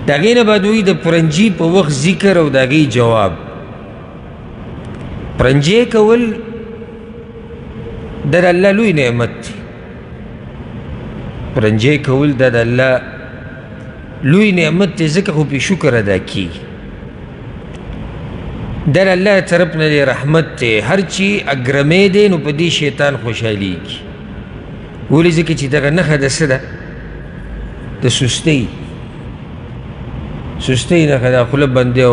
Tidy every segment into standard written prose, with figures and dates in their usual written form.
د هغې نه بعد وایي د پرنجي په وخت ذکر او د هغې جواب پرنجی کول دا د الله لوی نعمت دی پرنجی کول دا د الله لوی نعمت دی ځکه خو پې شکر ادا کیږي دا د الله طرف نه دی رحمت دی هر چی اګرمی دی نو په دې شیطان خوشحالیږي ولې ځکه چې دغه نښه د څه ده د سستۍ نښه ده خوله بندې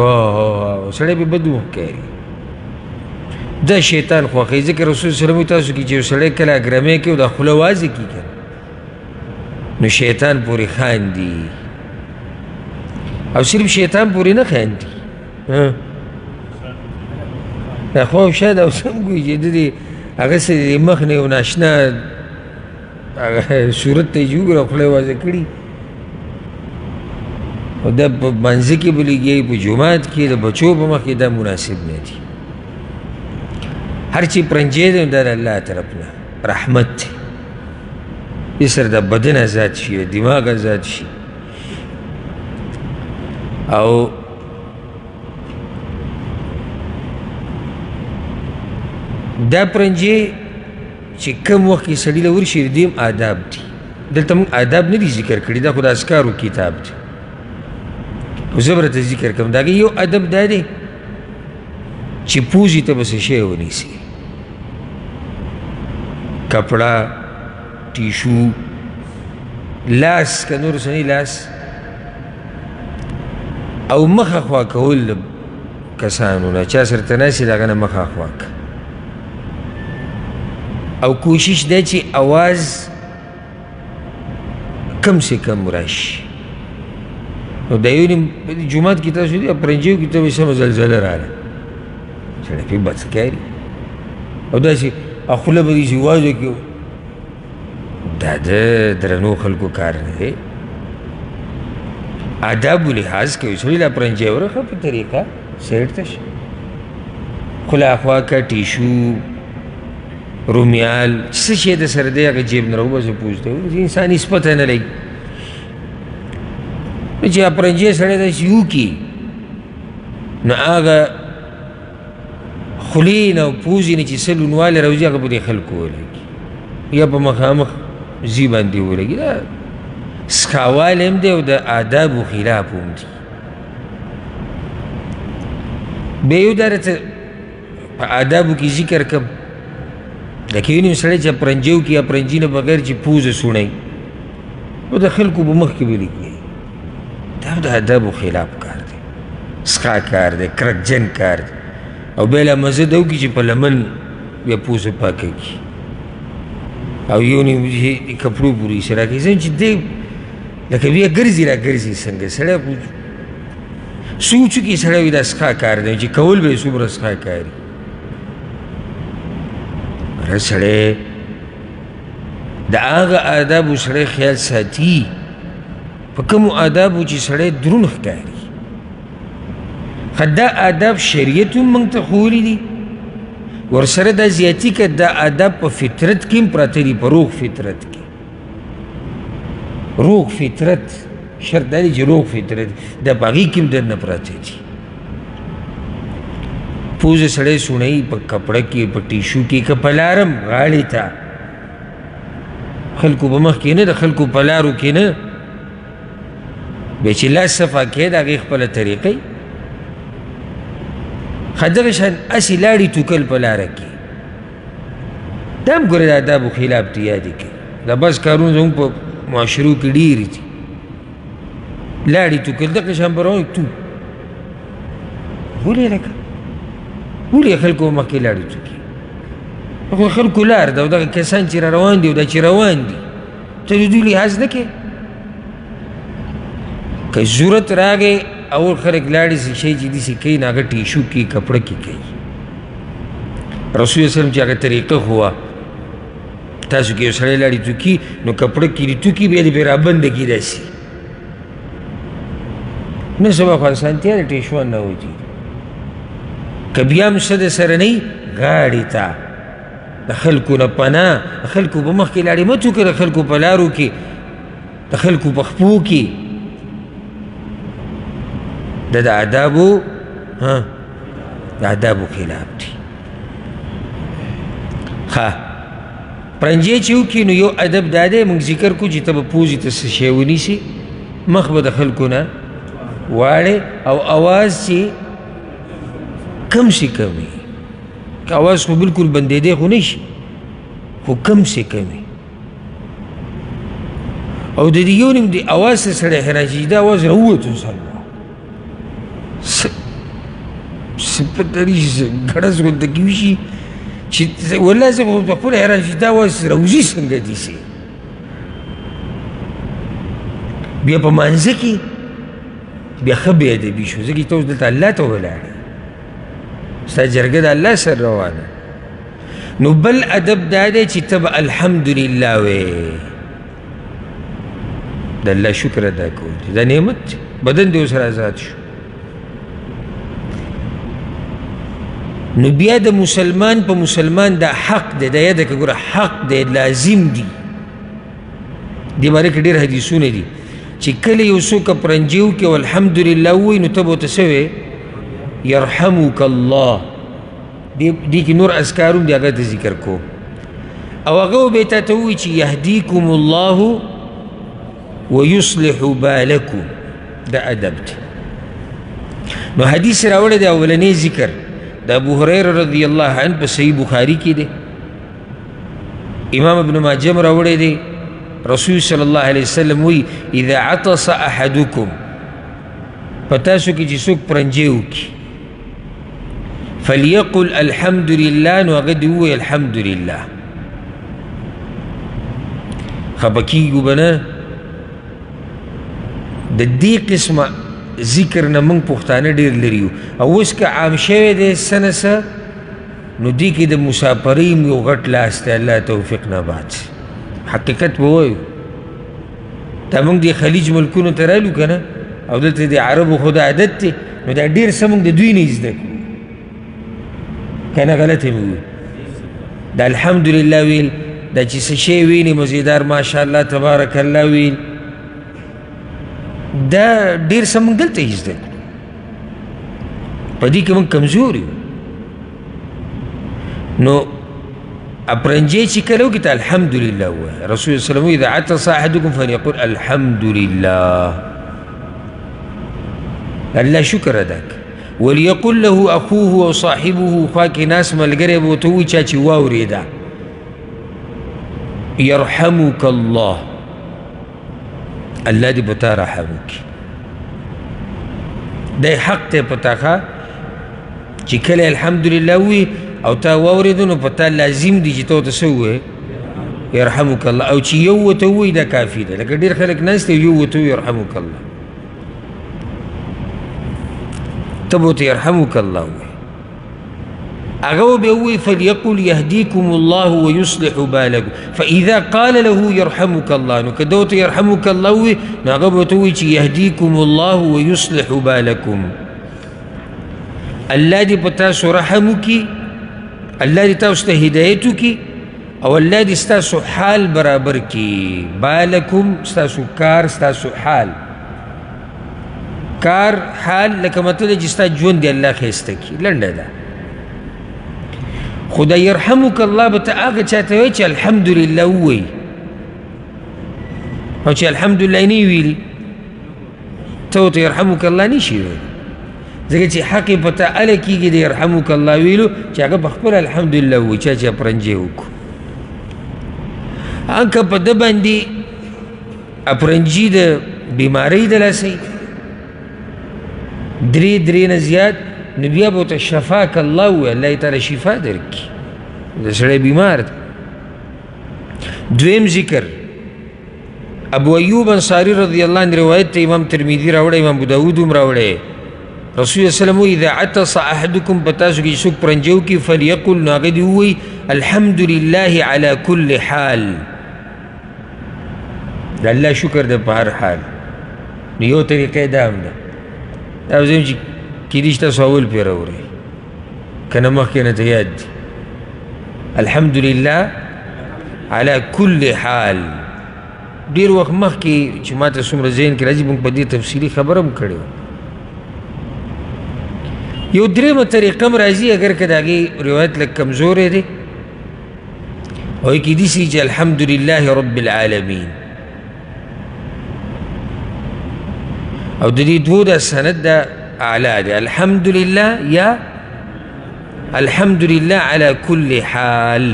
سړی پې بد وښکاري دا شیطان خوښوي ځکه رسول صلی الله علیه وسلم تاسو کې چې یو سړی کله اګرمی کوي او دا خوله واضح کي که نو شیطان پورې خاندي او صرف شیطان پورې نه خاندي دا خو شاید او سم ګوي چې د دې هغسې د مخ نه یو ناشنا صورت ته یې چې وګوره خوله یې واضح کړي او دا په مانځه کې به لګیایي په جومات کې د بچو په مخ کې دا مناسب نه دي هر چی پرنجی دی دا د الله طرف نه رحمت دی دې سره د بدن ازاد شي د دماغ ازاد شي او دا پرنجی چې کوم وخت کې سړي له ورشي د دې آداب دي دلته موږ آداب نه دي ذکر کړي دا خو د اذکارو کتاب دی خو زه به درته ذکر کوم د هغې یو ادب دا دی چې پوزې ته به څه شی ونیسي کپڑا ټیشو لاس که نور څه نه لاس او مخه خوا کول د کسانو نه چا سره ته ناست یې د هغه نه مخه خوا که او کوشش دی چې اواز کم سے کم راشي نو دا یو نیم جومات کې تاسو دی پرنجیو کې ته به سمه زلزله راغله سړی پې بد ښکاري او داسې خوله به داسې واضح کړي دا د درنو خلکو کار نه دی آدابو لحاظ کوي سړي لا پرنجی ورخه په طریقه سیډ ته شي خوله اخوا که ټیشو رومیال څه شی د سره دی هغه جیب نه راوباسه پوز ته انسان هېڅ پته نه لګي نو چې پرنجی سړی داسې وکړي نو هغه خولې نه او پوزې نه چې څه لونوالی راوځي هغه به دې خلکو ولګي یا په مخامخ ځي باندې ولګي دا سکاوالی هم دی او د آدابو خلاف هم دي بیا یو دا راته په آدابو کې ذکر کم لکه یو نیم سړی چې پرنجیو کې یا پرنجي نه بغیر چې پوزه سوڼی نو د خلکو په مخ کې به لګي دا د آدابو خلاف کار دی سکا کار دی کرکجن کار دی او بیا لا مزه ده وکړي چې په لمن بیا پوزه پاکه کړي او یو نیم کپړو پورې ایسې راکړي ځکه چې دی لکه بیا ګرځي را ګرځي څنګه سړی سوچ وکړي سړی وایي دا سکا کار دی چې کول به یې څومره سکا کاري هر سړی د هغه آدابو سړی خیال ساتي په کومو آدابو چې سړی دروند ښکاري دا آداب شریعت هم موږ ته ښوولي دي ورسره دا زیاتي که دا آداب په فطرت کې هم پراته دي په روغ فطرت کې روغ فطرت شرط دا دی چې روغ فطرت دا په هغې کې هم درنه پراته دي پوزه سړی سوڼوي په کپړه کې په ټیشو کې که په لارم غاړې ته خلکو په مخ کې نه د خلکو په لارو کې نه بیا چې لاس صفا کې د هغې خپله طریقه دغه شان هسې لاړې ټوکل په لاره کې دا هم ګوره د آدابو خلاف دي یادې کړي دا بس کارونه زموږ په معاشرو کې ډېرې دي لاړې ټوکل دغه شان به روان تو ولې لکه ولې خلکو مخکې لاړې ټوکي خو خلکو لار ده او دغه کسان چې را روان دي او دا چې روان دي ته د دوی لحاظ نه کوې که ضرورت راغی اول خلک لاړې څه شی چې داسې کوي نو هغه ټیشو کې کپړه کې کوي رسول وسلم چې هغه طریقه خو وه تاسو کې یو سړی لاړې توکي نو کپړه کې دې توکي بیا دې پرې رابنده کړي داسې نه سبا خو اسانتیا د ټیشوان نه وځي که بیا هم څه د سره نه وي غاړې ته د خلکو نه پناه د خلکو په مخ کې لاړې مه توکه د خلکو په لارو کې د خلکو په خپو کې د آدابو د آدابو خلاف دی. پرنجی چې وکړي نو یو ادب دا دی موږ ذکر کو چې ته به پوزې ته څه شی ونیسي، مخ به د خلکو نه واړې او اواز چې کم شي کم وي. که اواز خو بلکل بندېدی خو نه شي، خو کم شي کم وي. او د دې یو نیم د اواز څه سړی حیران شي چې دا اواز راووت انسان څه پته نه شي ګړز غونته کې وشي چې والله زه خو په خپله حیران شي دا اواز راوځي څنګه داسې. بیا په مانځه کې بیا ښه بې ادبي شو، ځکه ته اوس دلته الله ته ولاړې، ستا جرګه د الله سره روانه. نو بل ادب دا دی چې ته به الحمدلله وې، د الله شکر ادا کول دی، دا نعمت دی، بدن دې اوس آزاد شو. نو بیا د مسلمان په مسلمان دا حق دی، دا یاده که ګوره حق دی، لازم دی. دې باره کې ډېر حدیثونه دي چې کله یو څوک پرنجي وکړي او الحمدلله ووایي نو ته به ورته څه وې یرحمک الله. دې کې نور اذکار هم دي، هغه ته ذکر کوم. او هغه به یې تا ته ووایي چې یهدیکم الله ویصلح بالکم، دا ادب دی. نو حدیث راوړی دی اولنی ذکر د ابو هریره رضی الله عنه په صحیح بخاري کې دی، امام ابن ماجه هم راوړی دی. رسول صلی الله علیه وسلم وی اذا عطس احدکم، په تاسو کې چې څوک پرنجی وکړي فلیقل الحمد لله، نو هغه دې ووایي الحمد لله. خفه کېږو به نه، د دې قسمه ذکر نه موږ پښتانه ډېر لري یو. او اوس که عام شوی دی څه نه څه، نو دې کې د مسافرۍ یو غټ لاس دی، الله توفیق نه باد. حقیقت به وایو، دا موږ د خلیج ملکونو ته رالو که نه، او دلته د عربو خو د عادت دی، نو دا ډېر څه موږ د دوی نه زده کړو، که نه غلطه مې وویل. دا الحمدلله ویل، دا چې څه شی ویني مزیدار ماشاءالله تبارک الله ویل، دا ډېر څه موږ دلته یې زده کړو، په دې کې موږ کمزور یو. نو اپرنجی چې کله وکړي ته الحمدلله ووایه. رسول صلی الله علیه وسلم اذا عطس احدکم فلیقل الحمدلله، الله شکر ادا کړه. وليقل له اخوه او صاحبه، خوا کې ناس ملګری به ورته ووایي چا چې واورېده یرحمک الله، الله دې په تا رحم وکړي. دی حق دی په تا ښه چې کله الحمدلله ووایي او تا واورېده نو په تا لازم دي چې ته ورته څه ووایې یرحمک الله. او چې یو ورته ووایي دا کافي ده، لکه ډېر خلک ناست دی یو ورته ووایي یرحمک الله، ته به ورته یرحمک الله ووایې. هغه به ووایي فلیقل یهدیکم الله ویصلح بالکم، فاذا قال له یرحمک الله، نو که ده ورته یرحمک الله ووایي نو هغه به ورته ووایي چې یهدیکم الله ویصلح بالکم، الله دې په تاسو رحم وکړي، الله دې تاسو ته هدایت وکړي، او الله دې ستاسو حال برابر کړي. بالکم ستاسو کار، ستاسو حال. کار حال لکه مطلب چې ستا ژوند دې الله ښایسته کړي، لنډه ده. خو دا یرحمک الله به ته هغه چاته وایي چې الحمدلله ووایي، او چې الحمدلله یې نه وي ویلي ته ورته یرحمک الله نه شي ویلی، ځکه چې حق یې په تا هله کېږي د یرحمک الله ویلو چې هغه په خپله الحمدلله ووایي، چا چې اپرنجی وکړو. که په ده باندې اپرنجي د بیمارۍ د لاسه درې نه زیات، نو بیا به ورته شفاک الله ووایي، الله یې تعالی شفا درکړي، د سړی بیمار دی. دویم ذکر ابو ایوب انصاري رضی الله عنه روایت ته امام ترمذي راوړی، امام ابو داود هم راوړی. رسول الله صلی الله علیه وسلم اذا عطس احدکم، په تاسو کې څوک پرنجی وکړي فلیقل، نو هغه دې ووایي الحمدلله علی کل حال، د الله شکر دی په هر حال. نو یو طریقه دا هم ده، دا به زه چې کېدای شي تاسو اول پرې راوړئ، که نه مخکې نه ته یاد دي. الحمدلله علی کل حال. ډېر وخت مخکې چې ما ته څومره ذهن کې راځي موږ په دې تفصیلي خبره هم کړې وه، یو درېمه طریقه هم راځي اگر که د هغې روایت لږ کمزوری دی هغوی کې داسې چې الحمدلله رب العالمین او د دې دوو دا سند دا اعلی دی الحمدلله یا الحمدلله على كل حال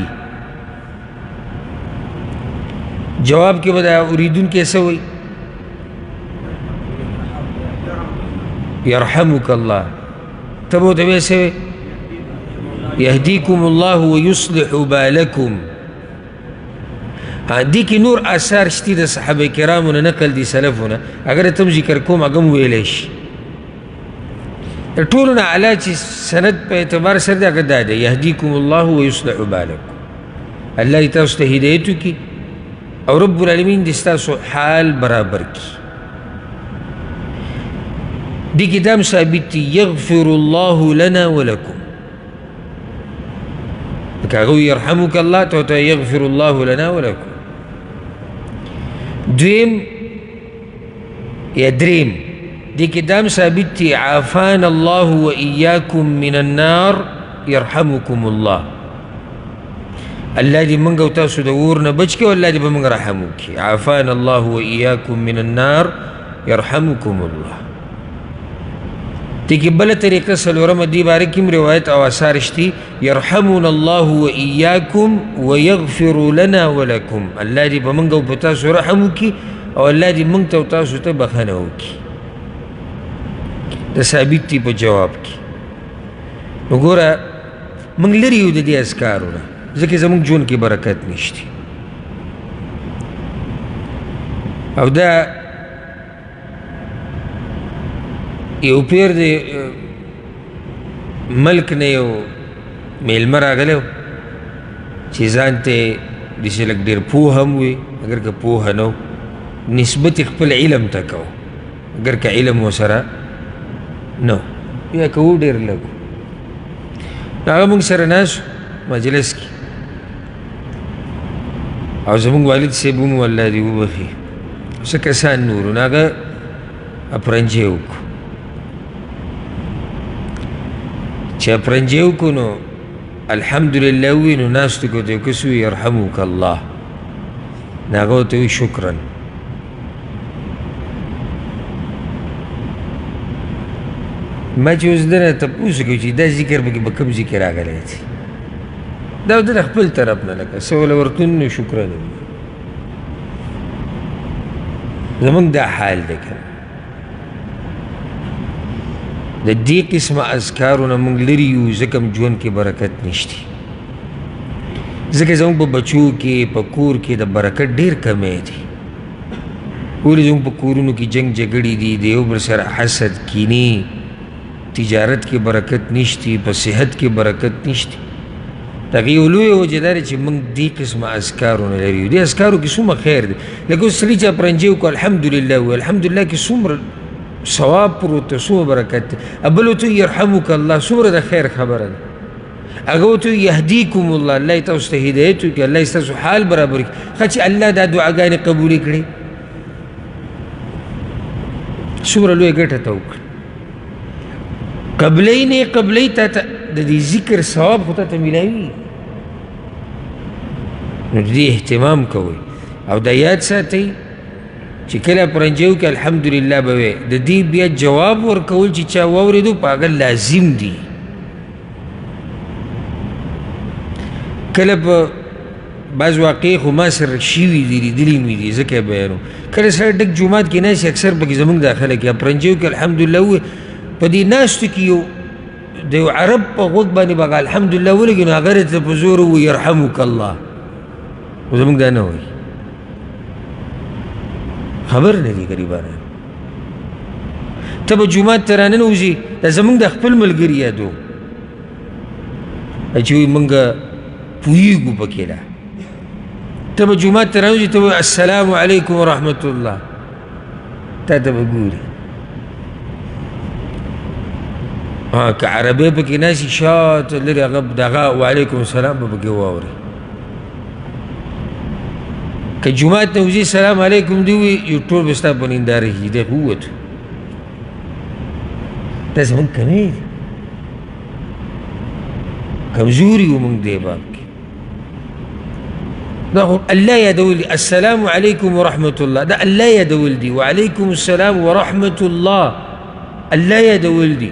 جواب کې به دا اوریدونکی څه وایي يرحمك الله تبو تبي سوي يهديكم الله ويصلح بالكم دي کی نور آثار شتی د صحابه کرامو نقل دي سلفونه اگر تم ذکر کوم هغه ویلی شي ټولو نه اعلی چې سند په اعتبار سره دی هغه دا دی يهديكم الله ويصلح بالكم الله تاسو ته هدایت وکړي او رب العالمین دې ستاسو حال برابر کړي دي کتاب ثابت دی یغفر الله لنا ولکم هغه يرحمك الله ته یغفر الله لنا ولکم دویم یا دریم دي کتاب ثابت دی عافانا الله وإياكم من النار يرحمكم الله الله دې موږ او تاسو د اور نه بچ کړي او الله دې به موږ رحم وکړي عافانا الله وإياكم من النار يرحمكم الله دیکھ بل طریقہ سلورم دی بارے کم روایت او آثار شتی یرحمنا الله وإياكم ويغفر لنا ولكم اللہ دی بمنگا و پتاسو رحمو کی او اللہ دی منگتا و تاسو تا بخنو کی دا ثابت تی پا جواب کی نگورا منگ لریو دا دی اذکارونا ذکر زمان جون کی برکت نشتی او دا یو پیر دی ملک نه یو میلمه راغلی و چې ځان ته داسې لږ ډېر پوه هم وي اگر که پوهه نه نسبت خپل علم ته کو اگر که علم ورسره نه یا که و ډېر لږ نو هغه موږ سره ناست مجلس کې او زموږ والد صاحب هم الله دې وبخي څه کسان نور نو هغه اپرنجی وکړو چې اپرنجی وکړو نو الحمدلله وي نو ناستو کې ورته کس وي یرحمک الله نو هغه ورته وي شکرا ما چې اوس دنه تپوس وکړو چې دا ذکر به کوم ذکر راغلی دی دا د خپل طرف نه لکه څه وله ورکړو نو شکرا زمونږ دا حال دی که د دې قسمه اذکارونه موږ لرې یو ځکه هم ژوند کې برکت نشتی ځکه زموږ په بچو کې په کور کې د برکت ډېر کمی دی ولې زموږ په کورونو کې جنګ جګړې دي د یو بل سره حسد کینې تجارت کې برکت نشتی په صحت کې برکت نشتی د هغې یو لویه وجه دا دی چې موږ دې قسمه اذکارونه لري یو دې اذکارو کې څومره خیر دی لکه اوس سړي چې اپرنجي وکړو الحمدلله وایي الحمدلله کې څومره ثواب پروت څومره برکت دی بل ورته یرحمک الله څومره د خیر خبره ده هغه ورته یهدیکم الله الله یې تاسو ته هدایت وکړي الله یې ستاسو حال برابر کړي ښه چې الله دا دعاګانې قبولې کړي څومره لویه ګټه ته وکړي قبلې نه قبلې ته د دې ذکر ثواب خو ته میلاوي نو د دې اهتمام کوئ او دا یاد ساتئ چې کله پرنجی وکړي الحمدلله به وی د دې بیا جواب ورکول چې چا واورېدو په هغه لازم دي کله په بعض واقعې خو ما سره شوي دي لیدلي مې دي ځکه یې بیانوم کله سړی ډک جومات کې ناست اکثر پکې زموږ دا خلک یا پرنجی وکړي الحمدلله ووایي په دې ناستو کې یو د یو عرب په غوږ باندې به هغه الحمدلله ولګي نو هغه ته په زور ووایي یرحمک الله خو زموږ دا نه وایي خبر نه دي غریبانان ته به جومات ته راننوځي دا زموږ د خپل ملګري یادو چې وایي موږ پوهېږو پکې لا ته به جومات ته رانوځي ته وایي السلام علیکم ورحمت الله تا ته به ګوري که عربی پکې ناسي شاته لرې هغه دغه وعلیکم السلام به پکې واوري که جماعت نه وځي سلام علیکم دی وي یو ټول به ستا په ننداره کېږي دی خو ووتو دا زموږ کمی دی کمزوري و موږ دې باب کې دا خو الله یادول دي السلام علیکم ورحمة الله دا الله یادول دي وعلیکم السلام ورحمة الله الله یادول دي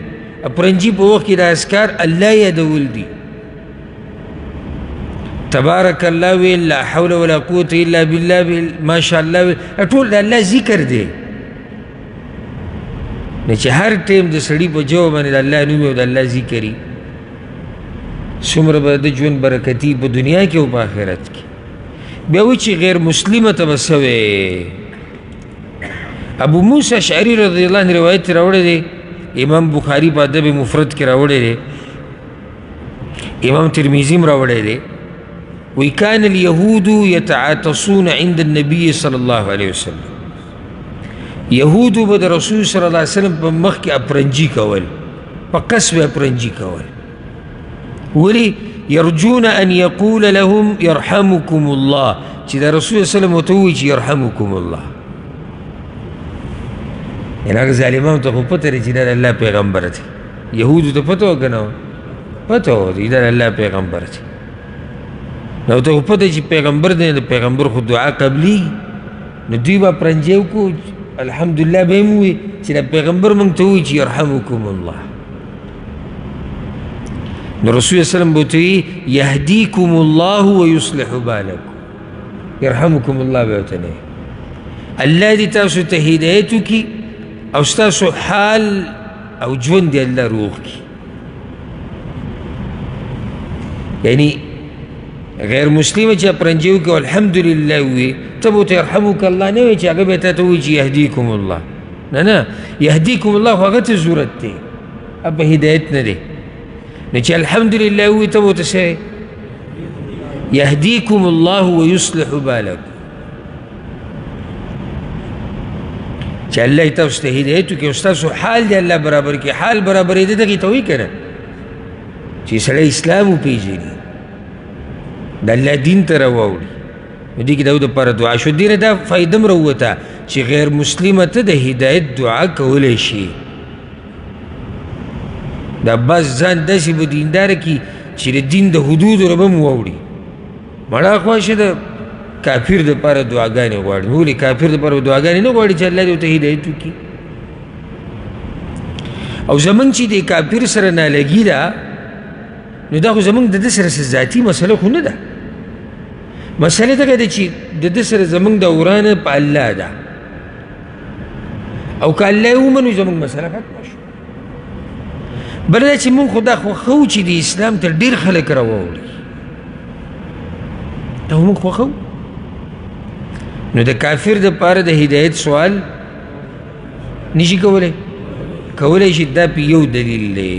پرنجي په وخت کې دا اذکار الله یادول دي تبارک الله ویل لا حول ولا قوة الا بالله ما شاء الله ویل ټول د الله ذکر دی نه چې هر ټیم د سړي په جو باندې د الله نوم او د الله ذکر وي څومره به د ژوند برکتي په دنیا کې او په آخرت کې بیا وایي چې غیر مسلمه ته به څه وی ابو موسی اشعري رضی الله عنه روایت راوړی دی امام بخاري په ادب مفرد کې راوړی دی امام ترمذي هم راوړی دی وی کان اليهود یتعاطسون عند النبي صلی الله علیه وسلم یهودو به د رسول صلی الله علیه وسلم په مخ کې اپرنجي کول په قصب اپرنجي کول ولي يرجون ان يقول لهم يرحمكم الله چې د رسول صلی الله علیه وسلم ورته ووایي چې يرحمكم الله یعنې هغه ظالمانو ته خو پته دی چې دا د الله پیغمبر دی یهودو ته پته وه که نه پته وه چې دا د الله پیغمبر دی نو ته خو پته چې پیغمبر دی د پیغمبر خو دعا قبلیږي نو دوی به پرنجی وکړو الحمدلله به یې هم ووایي چې د پیغمبر موږ ته ووایي چې یرحمکم الله نو رسول وسلم به ورته وایي یهدیکم الله ویصلح بالکم یرحمکم الله به ورته نه الله دې تاسو ته هدایت وکړي او ستاسو حال او ژوند دې الله روغ کړي یعنی غیر مسلمه چې پرنجي وکړي الحمدلله ووایي ته به ورته یرحمک الله نه وایي چې هغه به تا ته وایي چې یهدیکم الله نه نه یهدیکم الله خو هغه ته ضرورت دی هغه هدایت نه دی نو چې الحمدلله ووایي ته به ورته څه یهدیکم الله ویصلح بالکم چې الله تاسو ته هدایت وکړي او ستاسو حال دی الله برابر کړي حال برابرېده دغې ته وایي که نه چې سړی اسلام وپېژني د الله دین ته راواوړي نو دې کې د هغو دپاره دعا شو دې نه دا فایده هم راووته چې غیر مسلمه ته د هدایت دعا کولی شي دا بس ځان داسې به دینداره کړي چې د دین د حدودو نه به هم واوړي مړه خواشه د کافر دپاره دعاګانې غواړي ولې کافر دپاره دعاګانې نه غواړي چې الله دې ورته هدایت وکړي او زمونږ چې د کافر سره نالګي ده نو دا خو زمونږ د ده سره ذاتي مسله خو نه ده مسله دغه ده چې د ده سره زمونږ د ورانه په الله ده او که الله یې ومنو زمونږ مسله ختمه شو بله دا چې مونږ خو دا خوښوو چې د اسلام ته ډېر خلک راواوړي دا خو مونږ خوښوو نو د کافر دپاره د هدایت سوال نشي کولی کولی شي دا په یو دلیل دی